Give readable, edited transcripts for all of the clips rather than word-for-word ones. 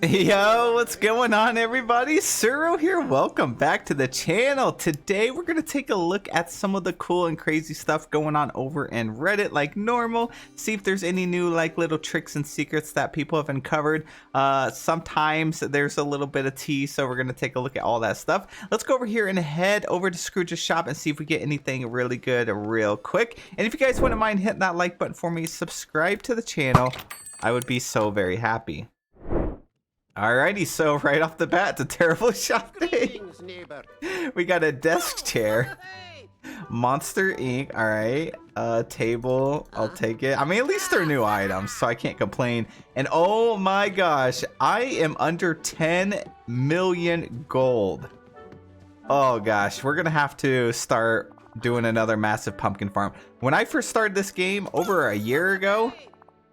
Yo, what's going on, everybody? Suro here. Welcome back to the channel. Today we're gonna take a look at some of the cool and crazy stuff going on over in Reddit like normal. See if there's any new like little tricks and secrets that people have uncovered. Sometimes there's a little bit of tea, so we're gonna take a look at all that stuff. Let's go over here and head over to Scrooge's shop and see if we get anything really good real quick. And if you guys wouldn't mind hitting that like button for me, subscribe to the channel, I would be so very happy. Alrighty, so right off the bat, it's a terrible shop day. We got a desk chair, Monster Inc. Alright, table, I'll take it. I mean, at least they're new items, so I can't complain. And oh my gosh, I am under 10 million gold. Oh gosh, we're gonna have to start doing another massive pumpkin farm. When I first started this game over a year ago,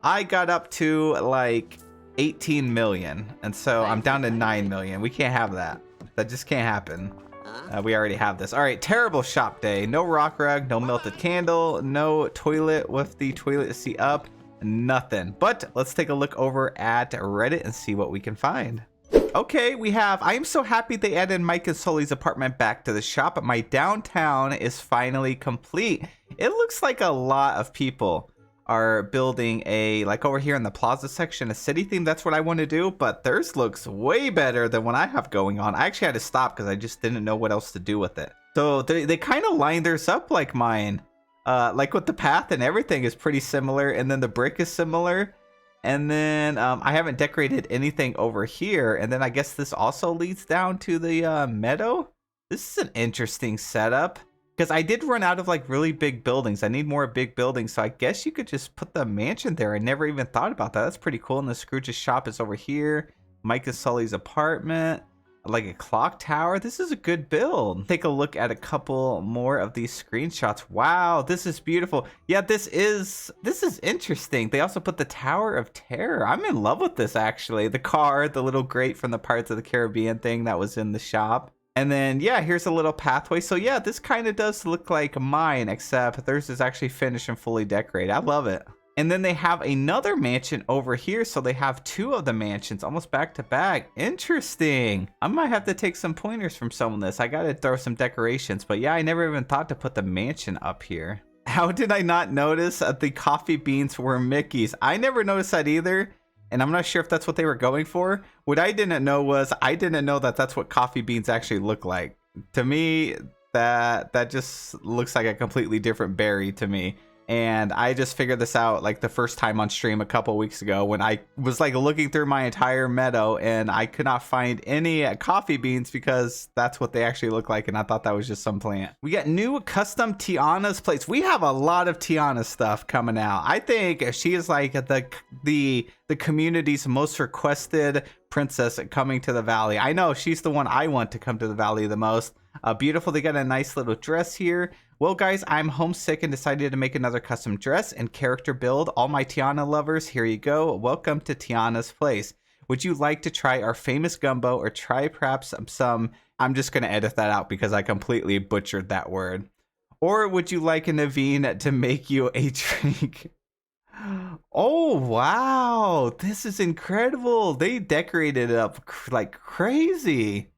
I got up to like 18 million, and so I'm down to 9 million. We can't have that. That just can't happen. We already have this. All right, terrible shop day. No rock rug, no melted candle, no toilet with the toilet seat up, nothing. But let's take a look over at Reddit and see what we can find. Okay, we have, I am so happy they added Mike and Sully's apartment back to the shop. My downtown is finally complete. It looks like a lot of people are building a, like over here in the plaza section, a city theme. That's what I want to do, but theirs looks way better than what I have going on. I actually had to stop because I just didn't know what else to do with it. So they kind of lined theirs up like mine. Like with the path and everything is pretty similar, and then the brick is similar. And then I haven't decorated anything over here. And then I guess this also leads down to the meadow. This is an interesting setup, because I did run out of like really big buildings. I need more big buildings, so I guess you could just put the mansion there. I never even thought about that. That's pretty cool. And the Scrooge's shop is over here. Mike and Sully's apartment, like a clock tower. This is a good build. Take a look at a couple more of these screenshots. Wow, this is beautiful. Yeah, this is interesting. They also put the Tower of Terror. I'm in love with this, actually. The car, the little grate from the Pirates of the Caribbean thing that was in the shop. And then, yeah, here's a little pathway. So yeah, this kind of does look like mine, except theirs is actually finished and fully decorated. I love it. And then they have another mansion over here. So they have two of the mansions almost back to back. Interesting. I might have to take some pointers from some of this. I got to throw some decorations. But yeah, I never even thought to put the mansion up here. How did I not notice that the coffee beans were Mickey's? I never noticed that either. And I'm not sure if that's what they were going for. What I didn't know was, I didn't know that that's what coffee beans actually look like. To me, that just looks like a completely different berry to me. And I just figured this out like the first time on stream a couple weeks ago, when I was like looking through my entire meadow and I could not find any coffee beans, because that's what they actually look like. And I thought that was just some plant. We got new custom Tiana's plates. We have a lot of Tiana stuff coming out. I think she is like the community's most requested princess coming to the valley. I know she's the one I want to come to the valley the most. Beautiful. They got a nice little dress here. Well, guys, I'm homesick and decided to make another custom dress and character build. All my Tiana lovers, here you go. Welcome to Tiana's place. Would you like to try our famous gumbo, or try perhaps some, I'm just going to edit that out because I completely butchered that word. Or would you like a Naveen to make you a drink? Oh, wow. This is incredible. They decorated it up like crazy.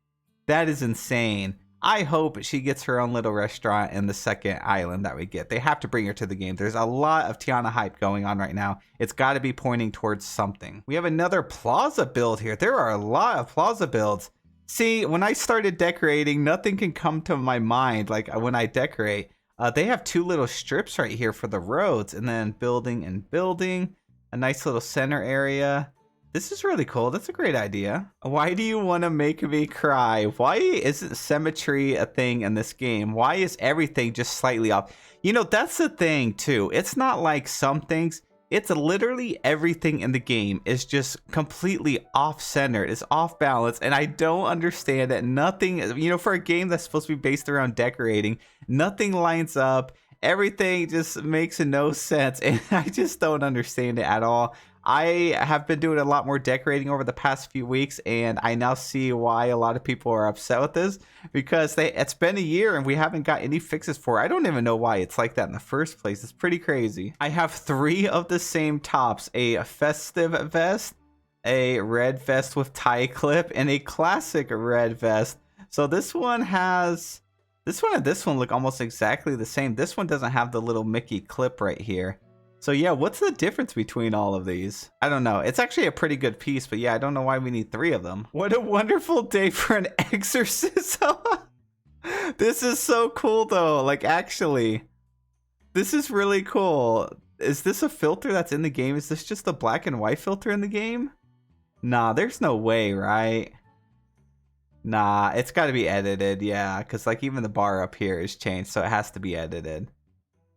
That is insane. I hope she gets her own little restaurant in the second island that we get. They have to bring her to the game. There's a lot of Tiana hype going on right now. It's got to be pointing towards something. We have another plaza build here. There are a lot of plaza builds. See, when I started decorating, nothing can come to my mind like when I decorate. They have two little strips right here for the roads, and then building and building. A nice little center area. This is really cool. That's a great idea. Why do you want to make me cry? Why isn't symmetry a thing in this game? Why is everything just slightly off? You know, that's the thing too. It's not like some things. It's literally everything in the game is just completely off-centered. It's off balance, and I don't understand it. Nothing, you know, for a game that's supposed to be based around decorating, nothing lines up. Everything just makes no sense, and I just don't understand it at all. I have been doing a lot more decorating over the past few weeks, and I now see why a lot of people are upset with this, because it's been a year and we haven't got any fixes for it. I don't even know why it's like that in the first place. It's pretty crazy. I have 3 of the same tops: a festive vest, a red vest with tie clip, and a classic red vest. So this one has this one and this one look almost exactly the same. This one doesn't have the little Mickey clip right here. So yeah, what's the difference between all of these? I don't know. It's actually a pretty good piece, but yeah, I don't know why we need 3 of them. What a wonderful day for an exorcism. This is so cool though. Like actually, this is really cool. Is this a filter that's in the game? Is this just a black and white filter in the game? Nah, there's no way, right? Nah, it's got to be edited, yeah, because like even the bar up here is changed, so it has to be edited.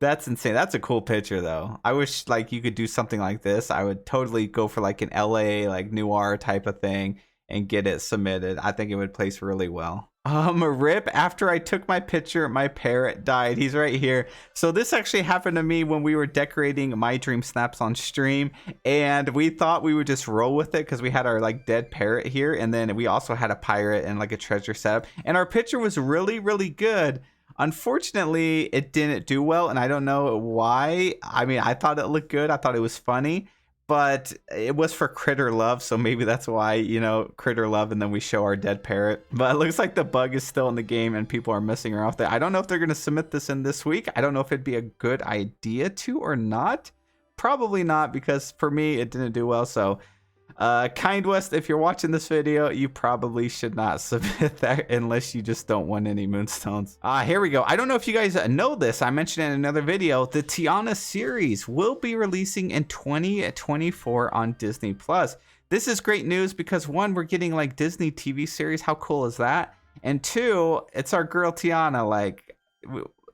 That's insane. That's a cool picture though. I wish like you could do something like this. I would totally go for like an LA like noir type of thing and get it submitted. I think it would place really well. Rip, after I took my picture, my parrot died. He's right here. So this actually happened to me when we were decorating My Dream Snaps on stream, and we thought we would just roll with it because we had our like dead parrot here, and then we also had a pirate and like a treasure setup, and our picture was really, really good. Unfortunately, it didn't do well, and I don't know why. I mean, I thought it looked good. I thought it was funny, but it was for Critter Love, so maybe that's why, you know, Critter Love, and then we show our dead parrot. But it looks like the bug is still in the game and people are messing around with it. I don't know if they're going to submit this in this week. I don't know if it'd be a good idea to or not. Probably not, because for me, it didn't do well, so... Kind West, if you're watching this video, you probably should not submit that unless you just don't want any moonstones. Here we go. I don't know if you guys know this. I mentioned in another video, the TIana series will be releasing in 2024 on Disney Plus. This is great news because 1, we're getting like Disney TV series. How cool is that? And 2, it's our girl TIana. Like,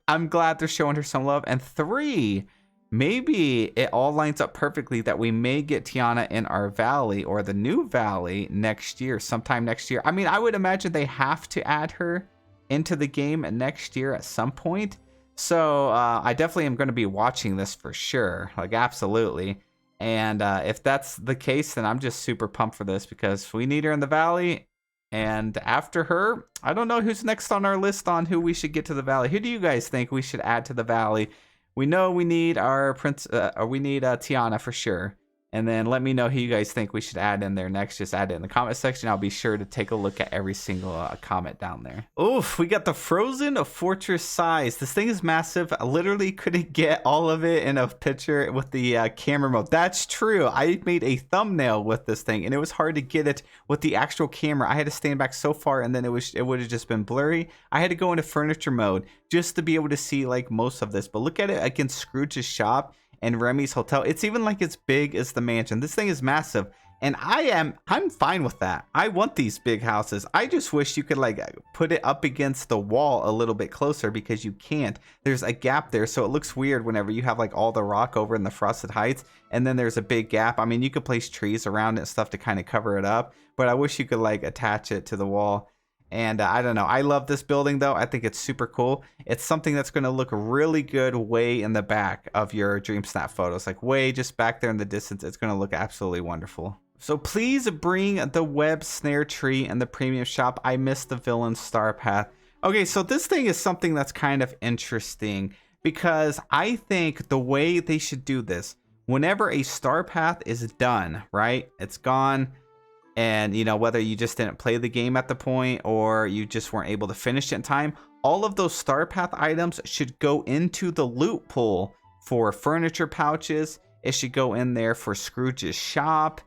I'm glad they're showing her some love. And 3, maybe it all lines up perfectly that we may get TIana in our valley or the new valley next year, sometime next year. I mean, I would imagine they have to add her into the game next year at some point. So I definitely am going to be watching this for sure, like absolutely. And if that's the case, then I'm just super pumped for this because we need her in the valley. And after her, I don't know who's next on our list on who we should get to the valley. Who do you guys think we should add to the valley? We know we need our TIana for sure. And then let me know who you guys think we should add in there next. Just add it in the comment section. I'll be sure to take a look at every single comment down there. Oof, we got the Frozen Fortress size. This thing is massive. I literally couldn't get all of it in a picture with the camera mode. That's true. I made a thumbnail with this thing and it was hard to get it with the actual camera. I had to stand back so far and then it would have just been blurry. I had to go into furniture mode just to be able to see like most of this. But look at it against Scrooge's shop and Remy's hotel. It's even like as big as the mansion. This thing is massive, and I'm fine with that. I want these big houses. I just wish you could like put it up against the wall a little bit closer because you can't. There's a gap there, so it looks weird whenever you have like all the rock over in the Frosted Heights and then there's a big gap. I mean, you could place trees around it and stuff to kind of cover it up, but I wish you could like attach it to the wall. And I don't know. I love this building, though. I think it's super cool. It's something that's going to look really good way in the back of your Dream Snap photos. Like way just back there in the distance. It's going to look absolutely wonderful. So please bring the web snare tree and the premium shop. I missed the villain star path. Okay, so this thing is something that's kind of interesting because I think the way they should do this, whenever a star path is done, right? It's gone. And, you know, whether you just didn't play the game at the point or you just weren't able to finish it in time, all of those Star Path items should go into the loot pool for furniture pouches. It should go in there for Scrooge's shop.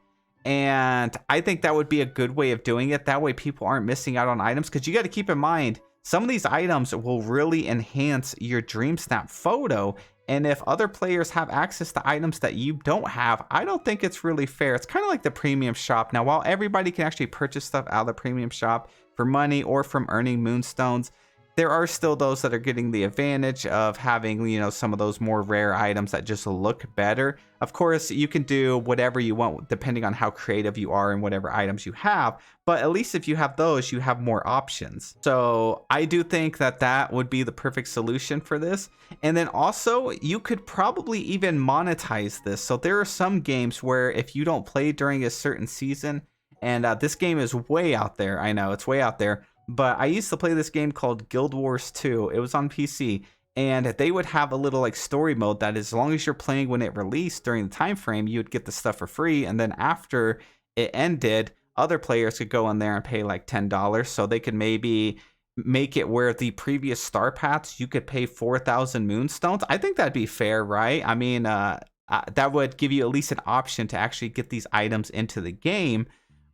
And I think that would be a good way of doing it. That way people aren't missing out on items, because you got to keep in mind, some of these items will really enhance your Dream Snap photo. And if other players have access to items that you don't have, I don't think it's really fair. It's kind of like the premium shop. Now, while everybody can actually purchase stuff out of the premium shop for money or from earning moonstones, there are still those that are getting the advantage of having, you know, some of those more rare items that just look better. Of course, you can do whatever you want depending on how creative you are and whatever items you have. But at least if you have those, you have more options. So I do think that that would be the perfect solution for this. And then also, you could probably even monetize this. So there are some games where if you don't play during a certain season, and this game is way out there. I know it's way out there. But I used to play this game called Guild Wars 2. It was on PC, and they would have a little like story mode that as long as you're playing when it released during the time frame, you would get the stuff for free. And then after it ended, other players could go in there and pay like $10, so they could maybe make it where the previous star paths you could pay 4,000 moonstones. I think that'd be fair, right? I mean, that would give you at least an option to actually get these items into the game,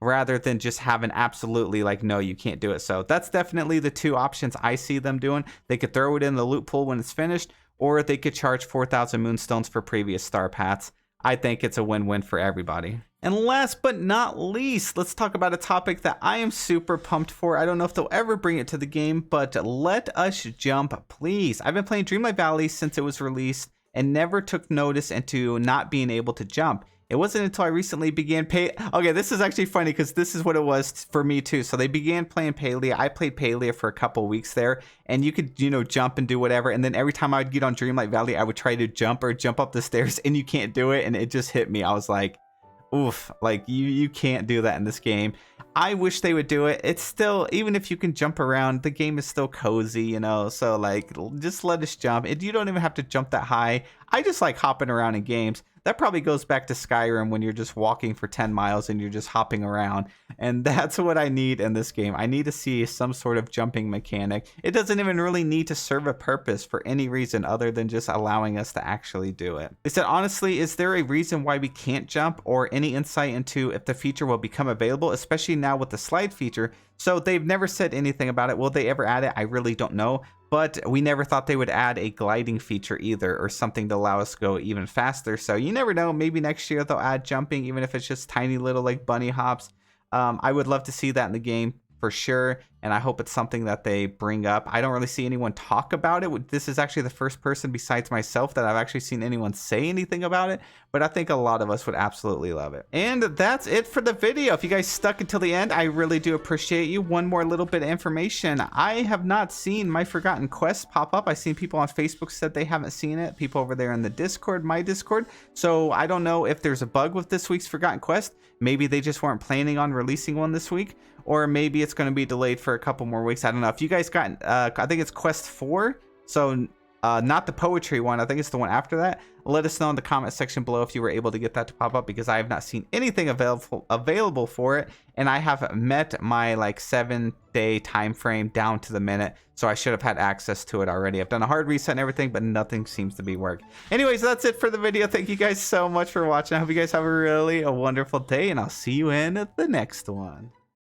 rather than just having absolutely like, no, you can't do it. So that's definitely the two options I see them doing. They could throw it in the loot pool when it's finished, or they could charge 4,000 moonstones for previous star paths. I think it's a win-win for everybody. And last but not least, let's talk about a topic that I am super pumped for. I don't know if they'll ever bring it to the game, but let us jump, please. I've been playing Dreamlight Valley since it was released and never took notice into not being able to jump. It wasn't until I recently began Okay, this is actually funny because this is what it was for me too. So they began playing Palia. I played Palia for a couple weeks there, and you could, jump and do whatever. And then every time I would get on Dreamlight Valley, I would try to jump up the stairs, and you can't do it. And it just hit me. I was like, oof, like you can't do that in this game. I wish they would do it. It's still, even if you can jump around, the game is still cozy, so like, just let us jump. You don't even have to jump that high. I just like hopping around in games. That probably goes back to Skyrim when you're just walking for 10 miles and you're just hopping around. And that's what I need in this game. I need to see some sort of jumping mechanic. It doesn't even really need to serve a purpose for any reason other than just allowing us to actually do it. They said, honestly, is there a reason why we can't jump, or any insight into if the feature will become available, especially now with the slide feature? So they've never said anything about it. Will they ever add it? I really don't know. But we never thought they would add a gliding feature either, or something to allow us to go even faster. So you never know. Maybe next year they'll add jumping, even if it's just tiny little like bunny hops. I would love to see that in the game for sure, and I hope it's something that they bring up. I don't really see anyone talk about it. This is actually the first person besides myself that I've actually seen anyone say anything about it, but I think a lot of us would absolutely love it. And that's it for the video. If you guys stuck until the end, I really do appreciate you. One more little bit of information. I have not seen my Forgotten Quest pop up. I've seen people on Facebook said they haven't seen it. People over there in the Discord, my Discord. So I don't know if there's a bug with this week's Forgotten Quest. Maybe they just weren't planning on releasing one this week, or maybe it's going to be delayed for a couple more weeks. I don't know. If you guys got, I think it's Quest 4, so not the poetry one. I think it's the one after that. Let us know in the comment section below if you were able to get that to pop up, because I have not seen anything available for it, and I have met my like 7-day time frame down to the minute, so I should have had access to it already. I've done a hard reset and everything, but nothing seems to be working. Anyways, that's it for the video. Thank you guys so much for watching. I hope you guys have a really wonderful day, and I'll see you in the next one.